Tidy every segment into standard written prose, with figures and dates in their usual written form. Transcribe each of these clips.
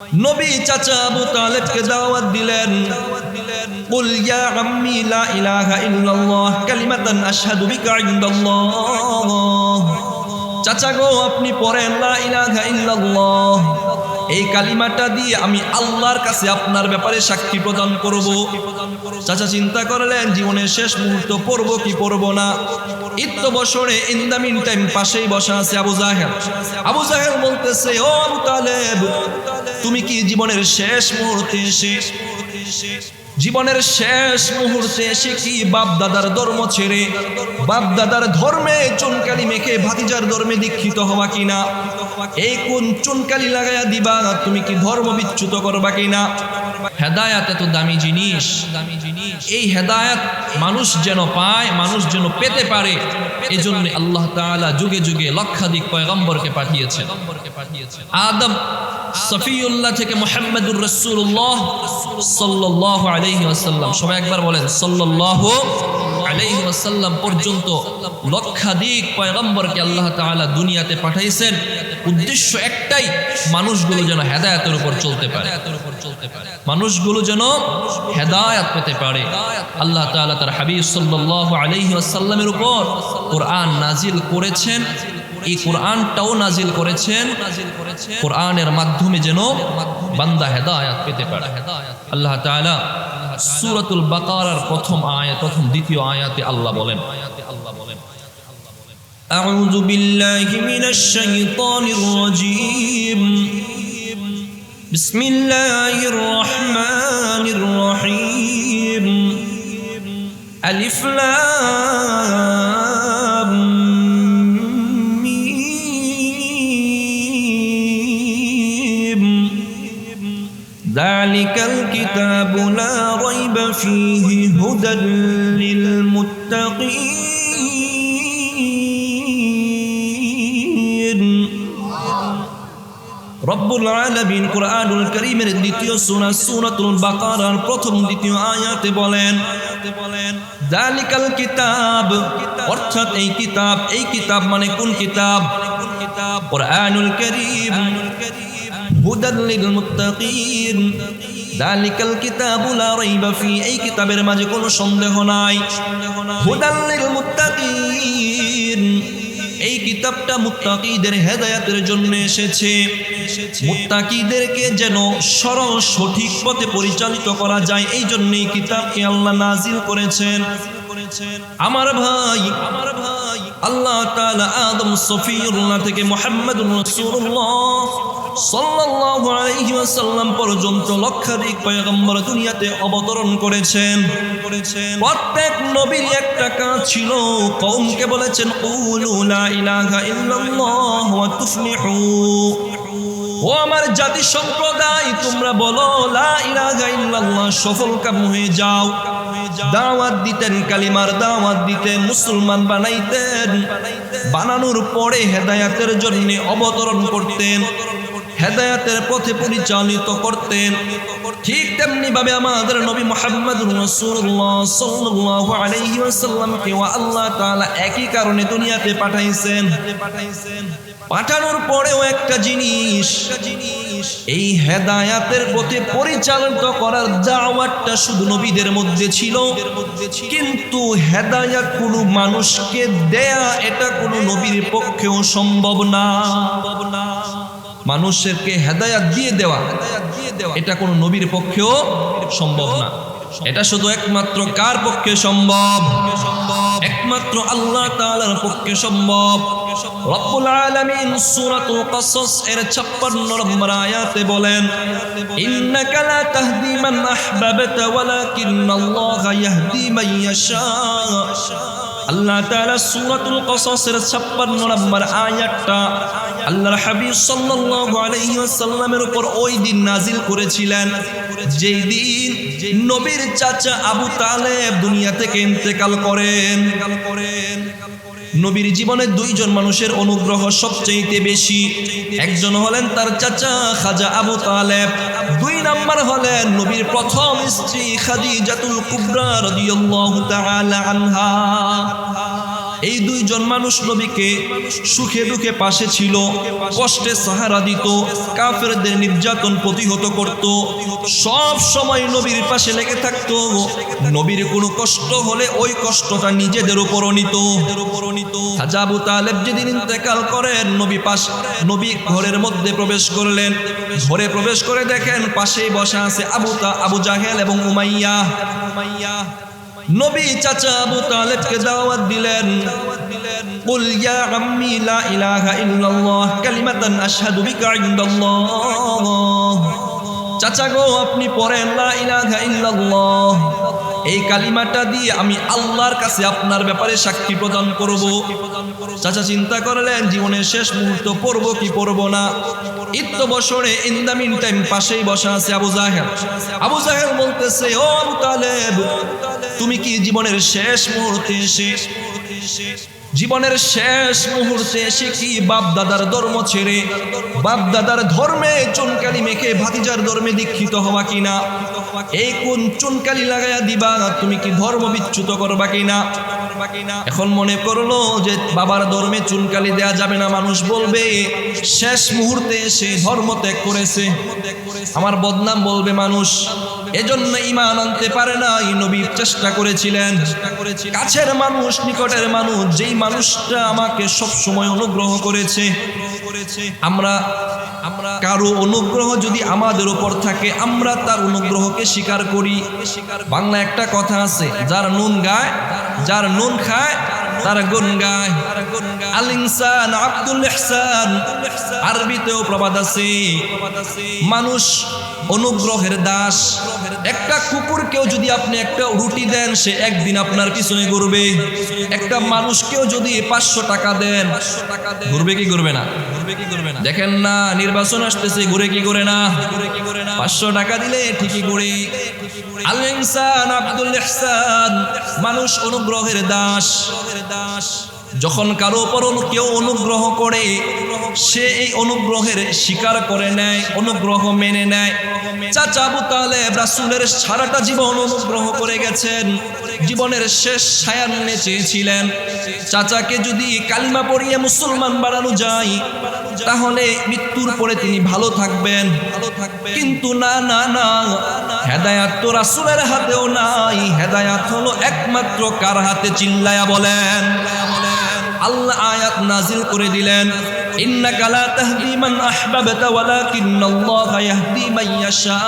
নবী চাচা আবু তালেবকে দাওয়াত দিলেন, কুল ইয়া আম্মি লা ইলাহা ইল্লাল্লাহ কালিমাতান আশহাদু বিকা ইনদাল্লাহ। চাচা গো, আপনি পড়েন লা ইলাহা ইল্লাল্লাহ, এই কালিমাটা দিয়ে আমি আল্লাহর কাছে আপনার ব্যাপারে সাক্ষী প্রদান করব। চাচা চিন্তা করলেন জীবনের শেষ মুহূর্ত পড়ব কি পড়ব না। ইত্য বছরে ইন দ্য মিন টাইম পাশেই বসা আছে আবু জাহেল। আবু জাহেল বলতেছে, ও আবু তালেব, তুমি কি জীবনের শেষ মুহূর্তে এসে কি বাপ দাদার ধর্ম ছেড়ে বাপ দাদার ধর্মে চুনকালি মেখে ভাতিজার ধর্মে দীক্ষিত হওয়া কিনা? এই কোন চুনকালি লাগাইয়া দিবা? তুমি কি ধর্ম বিচ্যুত করবা কিনা? হেদায়াত এত দামি জিনিস, এই হেদায়াত মানুষ যেন পায়, মানুষ যেন পেতে পারে, এজন্য আল্লাহ তাআলা যুগে যুগে লক্ষাধিক পয়গম্বরকে পাঠিয়েছেন। আদম সফিউল্লাহ থেকে মুহাম্মদুর রাসূলুল্লাহ সাল্লাল্লাহু আলাইহি ওয়াসাল্লাম, সবাই একবার বলেন সাল্লাল্লাহু আলাইহি ওয়াসাল্লাম পর্যন্ত লক্ষাধিক পয়গম্বরকে আল্লাহ তাআলা দুনিয়াতে পাঠাইছেন। উদ্দেশ্য একটাই, মানুষগুলো যেন হেদায়েতের উপর চলতে পারে, মানুষগুলো যেন হেদায়েত পেতে পারে। আল্লাহ তাআলা তার হাবিব সাল্লাল্লাহু আলাইহি ওয়াসাল্লামের উপর কোরআন নাজিল করেছেন। এই কোরআনটাও নাজিল করেছেন কোরআনের মাধ্যমে যেন বান্দা হেদায়েত পেতে পারে। আল্লাহ তাআলা সূরাতুল বাকারার প্রথম দ্বিতীয় আয়াতে আল্লাহ বলেন, আউযু বিল্লাহি মিনাশ শাইতানির রাজীম, বিসমিল্লাহির রহমানির রহিম, আলিফ লাম মিম, যালিকাল কিতাবু লা রাইবা ফীহি হুদাল লিল মুত্তাকিন। রব্বুল আলামিন কুরআনুল কারীমের দ্বিতীয় সূরা সূরাতুল বাকারার প্রথম দ্বিতীয় আয়াতে বলেন, যালিকাল কিতাব, অর্থাৎ এই কিতাব মানে কোন কিতাব? কুরআনুল কারীম। হুদাল লিল মুত্তাকিন, যালিকাল কিতাবু লা রাইবা ফী, এই কিতাবের মাঝে কোনো সন্দেহ নাই। হুদাল লিল মুত্তাকিন, এই কিতাবটা মুত্তাকিদের হেদায়েতের জন্য এসেছে। মুত্তাকিদেরকে যেন সরল সঠিক পথে পরিচালিত করা যায়, এই জন্য এই কিতাবকে আল্লাহ নাজিল করেছেন। আমার ভাই আল্লাহ তাআলা আদম সফিউল্লাহ থেকে মুহাম্মদুর রাসূলুল্লাহ সাল্লাল্লাহু আলাইহি ওয়াসাল্লাম পর্যন্ত লক্ষাধিক পয়গম্বর দুনিয়াতে অবতরণ করেছেন। প্রত্যেক নবীর একটা কাজ ছিল, কওমকে বলেছেন কুলু লা ইলাহা ইল্লাল্লাহ ওয়া তুফলিহু। ও আমার জাতি সম্প্রদায়, তোমরা বলো লা ইলাহা ইল্লাল্লাহ, সফলকাম হয়ে যাও। দাওয়াত দিতেন, কালিমার দাওয়াত দিতেন, মুসলমান বানাইতেন। বানানোর পরে হেদায়েতের জন্য অবতরণ করতেন, হেদায়েতের পথে পরিচালিত করতেন। ঠিক তেমনি ভাবে আমাদের নবী মুহাম্মদুর রাসূলুল্লাহ সাল্লাল্লাহু আলাইহি ওয়াসাল্লামকে আল্লাহ তাআলা একই কারণে দুনিয়াতে পাঠাইছেন। পাঠানোর পরেও একটা জিনিস, এই হেদায়েতের পথে পরিচালিত করার দাওয়াতটা শুধু নবীদের মধ্যে ছিল, কিন্তু হেদায়েত কোনো মানুষকে দেয়া এটা কোনো নবীর পক্ষেও সম্ভব না। মানুষকে হেদায়েত দিয়ে দেওয়া এটা কোনো নবীর পক্ষেও সম্ভব না। এটা শুধু একমাত্র কার পক্ষে সম্ভব? একমাত্র আল্লাহ তাআলার পক্ষে সম্ভব। রব্বুল আলামিন সূরাতুল কাসাস এর 56 নম্বর আয়াতে বলেন, ইন্নাকা লা তাহদি মান আহবাবতা ওয়ালাকিন্নাল্লাহা ইয়াহদি মান ইয়াশা। আল্লাহ তাআলা সূরাতুল কাসাসের 56 নম্বর আয়াতটা আল্লাহর হাবিব সাল্লাল্লাহু আলাইহি ওয়াসাল্লামের উপর ওই দিন নাজিল করেছিলেন যেই দিন নবীর চাচা আবু তালেব দুনিয়া থেকে ইন্তেকাল করেন। নবীর জীবনে দুইজন মানুষের অনুগ্রহ সবচেয়ে বেশি। একজন হলেন তার চাচা খাজা আবু তালেব, দুই নাম্বার হলেন নবীর প্রথম স্ত্রী খাদিজাতুল কুবরা রাদিয়াল্লাহু তাআলা আনহা। এই দুইজন মানুষ নবীকে সুখে দুঃখে পাশে ছিল, কষ্টে সাহারা দিত, কাফেরদের নির্যাতন প্রতিহত করত, সব সময় নবীর পাশে লেগে থাকতো। নবীর কোনো কষ্ট হলে ওই কষ্টটা নিজেদের উপরও নিত। খাজা আবু তালেব যেদিন ইন্তেকাল করেন, নবী ঘরের মধ্যে প্রবেশ করলেন। ঘরে প্রবেশ করে দেখেন পাশেই বসা আছে আবু জাহেল এবং উমাইয়া। নবী চাচা আবু তালেবকে দাওয়াত দিলেন, কুল ইয়া আম্মি লা ইলাহা ইল্লাল্লাহ কালিমাতান আশহাদু বিকা ইনদাল্লাহ। চাচা গো, আপনি পড়েন লা ইলাহা ইল্লাল্লাহ, এই কালিমাটা দিয়ে আমি আল্লাহর কাছে আপনার ব্যাপারে সাক্ষী প্রদান করব। চাচা চিন্তা করলেন জীবনের শেষ মুহূর্ত পড়ব কি পড়ব না। ইত্য বছরে ইন দ্য মিন টাইম পাশেই বসা আছে আবু জাহেল। আবু জাহেল বলতেছে, ও আবু তালেব, তুমি কি জীবনের শেষ মুহূর্তে এসে কি বাপ দাদার ধর্ম ছেড়ে, বাপ দাদার ধর্মে চুনকালি মেখে ভাতিজার ধর্মে দীক্ষিত হওয়া কিনা? এই কোন চুনকালি লাগাইয়া দিবা, তুমি কি ধর্ম বিচ্যুত করবা কিনা? এখন মনে করলো যে বাবার ধর্মে চুনকালি দেয়া যাবে না, মানুষ বলবে শেষ মুহূর্তে এসে ধর্ম ত্যাগ করেছে, আমার বদনাম বলবে মানুষ। এজন্য ঈমান আনতে পারে না। এই নবী চেষ্টা করেছিলেন, কাছের মানুষ, নিকটের মানুষ, যেই মানুষটা আমাকে সব সময় অনুগ্রহ করেছে, আমরা কারো অনুগ্রহ যদি আমাদের উপর থাকে, আমরা তার অনুগ্রহকে স্বীকার করি। বাংলা একটা কথা আছে, যার নুন খায় তার গুণ গায়। আল ইনসান আব্দুল ইহসান, আরবিতেও প্রবাদ আছে, মানুষ অনুগ্রহের দাস। একটা কুকুরকেও যদি আপনি একটা রুটি দেন, সে একদিন আপনার পিছনে ঘুরবে। একটা মানুষকেও যদি 500 টাকা দেন, ঘুরবে কি ঘুরবে না? দেখেন না, নির্বাচন আসতেছে, ঘুরে কি ঘুরে না? 500 টাকা দিলে ঠিকই ঘুরে। আল ইনসান আব্দুল ইহসান, মানুষ অনুগ্রহের দাস। যখন কারো উপর কেউ অনুগ্রহ করে, সে এই অনুগ্রহের স্বীকার করে নেয়, অনুগ্রহ মেনে নেয়। চাচা আবু তালেব রাসূলের সারাটা জীবন অনুগ্রহ করে গেছেন, জীবনের শেষ সায়ান্নে চেয়েছিলেন চাচাকে যদি কালিমা পড়িয়ে মুসলমান বানানো যায়, তাহলে মৃত্যুর পরে তিনি ভালো থাকবেন। কিন্তু না, হেদায়াত তো রাসূলের হাতেও নাই। হেদায়াত হলো একমাত্র কার হাতে? চিল্লায়া বলেন। আল্লাহ আয়াত নাজিল করে দিলেন, ইন্নাকা লা তাহদি মান আহবাবতা ওয়ালাকিন্নাল্লাহা ইয়াহদি মান ইয়াশা।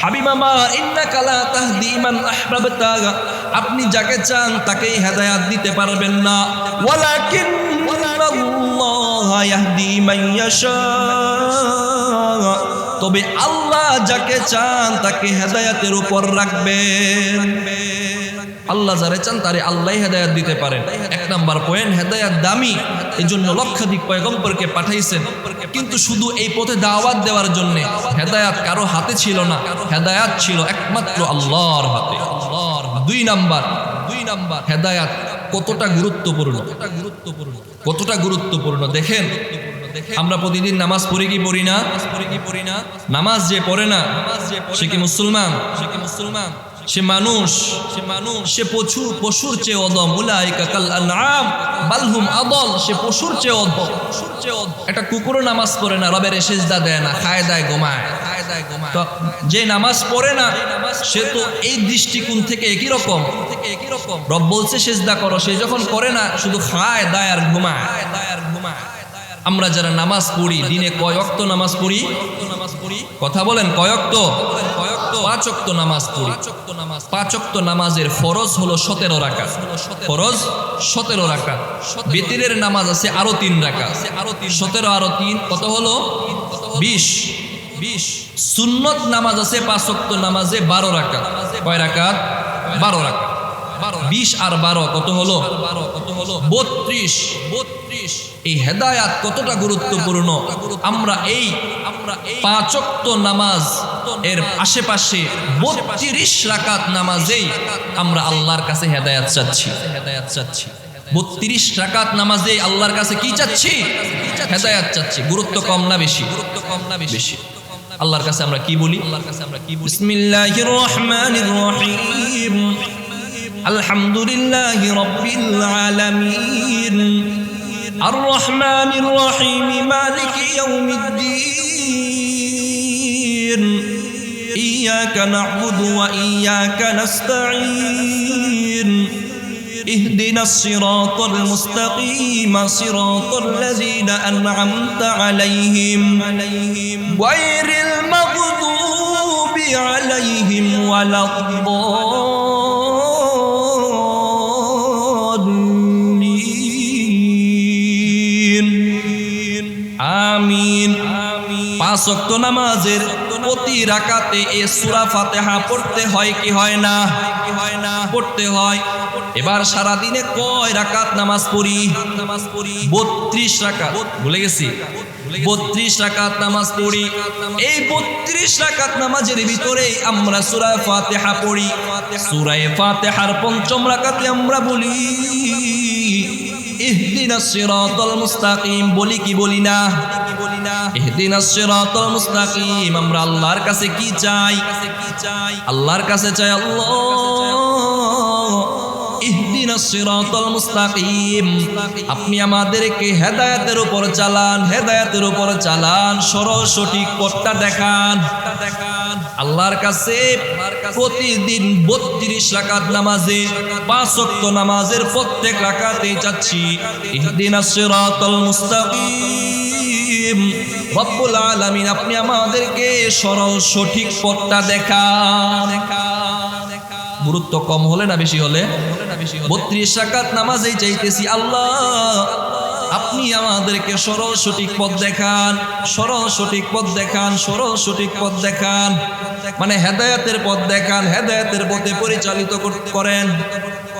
হাবিবা মা, ইন্নাকা লা তাহদি মান আহবাবতা, আপনি যাকে চান তাকেই হেদায়েত দিতে পারবেন না। ওয়ালাকিন্নাল্লাহা ইয়াহদি মান ইয়াশা, তবে আল্লাহ যাকে চান তাকে হেদায়েতের উপর রাখবেন। আল্লাহ যারে চান তারে আল্লাহ হেদায়েত দিতে পারেন। 1 নাম্বার পয়েন্ট, হেদায়েত দামি, এজন্য লক্ষাধিক পয়গম্বরকে পাঠাইছেন। কিন্তু শুধু এই পথে দাওয়াত দেওয়ার জন্য হেদায়েত কারো হাতে ছিল না, হেদায়েত ছিল একমাত্র আল্লাহর হাতে। 2 নাম্বার, হেদায়েত কতটা গুরুত্বপূর্ণ, কতটা গুরুত্বপূর্ণ দেখেন। আমরা প্রতিদিন নামাজ পড়ি কি পড়ি না? নামাজ যে পড়ে না সে কি মুসলমান? সে মানুষ, সে পশুর চেয়ে অদম। উলাইকা কাল আনআম বাল হুম আদল, সে পশুর চেয়ে অদম। একটা কুকুরও নামাজ পড়ে না, রবের সিজদা দেয় না, খায় দায় ঘুমায়। তো যে নামাজ পড়ে না সে তো এই দৃষ্টিকোণ থেকে একই রকম। রব বলছে সিজদা করো, সে যখন করে না শুধু খায় দায় আর ঘুমায়। আমরা যারা নামাজ পড়ি, দিনে কয় ওয়াক্ত নামাজ পড়ি? কথা বলেন, কয় ওয়াক্ত? 5 ওয়াক্ত নামাজ পড়ি। 5 ওয়াক্ত নামাজের ফরজ হলো 17 রাকাত। ফরজ 17 রাকাত। বিতরের নামাজ আছে আরো 3 রাকাত। 17 আরো 3 কত হলো? 20। সুন্নত নামাজ আছে 5 ওয়াক্ত নামাজে 12 রাকাত। কয় রাকাত? 12 রাকাত। 20 আর 12 কত হলো? 32। এই হেদায়াত কতটা গুরুত্বপূর্ণ। আমরা এই 5 ওয়াক্ত নামাজ এর আশেপাশে 32 রাকাত নামাজেই আমরা আল্লাহর কাছে হেদায়াত চাচ্ছি। 32 রাকাত নামাজেই আল্লাহর কাছে কি চাচ্ছি? হেদায়াত চাচ্ছি। গুরুত্ব কম না বেশি? বেশি। আল্লাহর কাছে আমরা কি বলি? বিসমিল্লাহির রহমানির রহিম। আলহামদুলিল্লাহি রাব্বিল আলামিন আর রহমানির রহিম মালিকি ইয়াউমিদ্দিন ইয়াকা না'বুদু ওয়া ইয়াকা নাস্তাঈন اهدنا الصراط المستقيم صراط الذين أنعمت عليهم غير المغضوب عليهم ولا الضالين آمين পাঁচ ওয়াক্ত নামাজের প্রতি রাকাতে এই সূরা ফাতিহা পড়তে হয় কি হয় না? পড়তে হয়। এবার সারা দিনে কয় রাকাত নামাজ পড়ি? 32 রাকাত। ভুলে গেছি, 32 রাকাত নামাজ পড়ি। এই 32 রাকাত নামাজের ভিতরে আমরা সূরা ফাতিহা পড়ি। সূরা ফাতিহার পঞ্চম রাকাতে আমরা বলি ইহদিনাস সিরাতাল মুস্তাকিম, বলি কি বলি না? ইহদিনাস সিরাতাল মুস্তাকিম। আমরা আল্লাহর কাছে কি চাই? আল্লাহর কাছে চাই আল্লাহ ইহদিনাস সিরাতাল মুস্তাকিম, আপনি আমাদেরকে হেদায়েতের উপর চালান, হেদায়েতের উপর চালান, সরল সঠিক পথটা দেখান। আল্লাহর কাছে প্রতিদিন 32 রাকাত নামাজে 5 ওয়াক্ত নামাজের প্রত্যেক রাকাতে চাচ্ছি ইহদিনাস সিরাতাল মুস্তাকিম, রব্বুল আলামিন আপনি আমাদেরকে সরল সঠিক পথটা দেখান। গুরুত্ব কম হলে না বেশি হলে? 32 রাকাত নামাজেই চাইতেছি আল্লাহ আপনি আমাদেরকে সরল সঠিক পথ দেখান, সরল সঠিক পথ দেখান, সরল সঠিক পথ দেখান, মানে হেদায়েতের পথ দেখান, হেদায়েতের পথে পরিচালিত করেন।